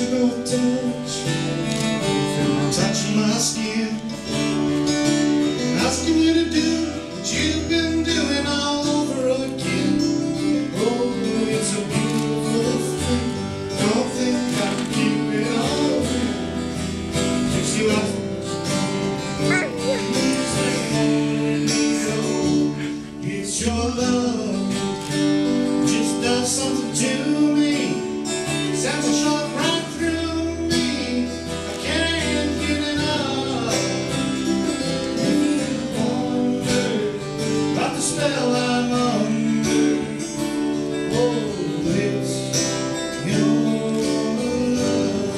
emotional touch, touching my skin, asking you to do what you've been doing all over again. Oh, it's a beautiful thing. Don't think I can keep it all in. Keeps you out. It's your love, just does something to me. Sends a shot right through me. I can't get enough. If you wonder about the spell I'm under, oh, it's your love.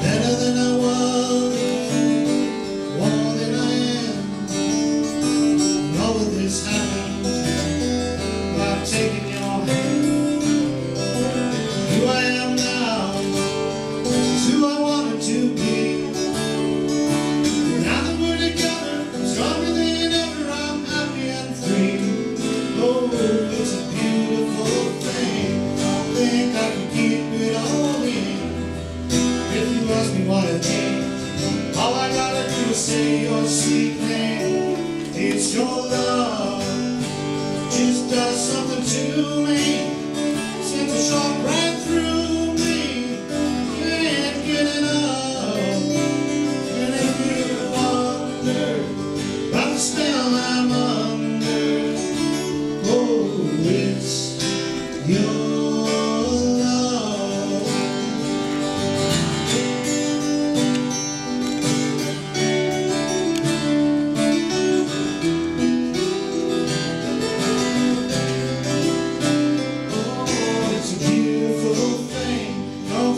Better than I was, more than I am. All of this happened by taking your hand. Who I am now is who I wanted to be. Now that we're together, stronger than ever, I'm happy and free. Oh, it's a beautiful thing. I think I can keep it all in. If you ask me what it means, all I gotta do is say your sweet name. It's your love, just does something to me. Sends a shot right through me. Can't get enough. And if you wonder about the spell I'm under, oh, it's your love.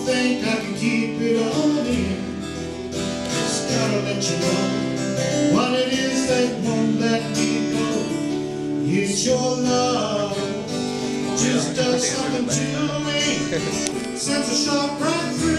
Think I can keep it all in. Just gotta let you know what it is that won't let me go. It's your love, just does something to me. Sends a shot right through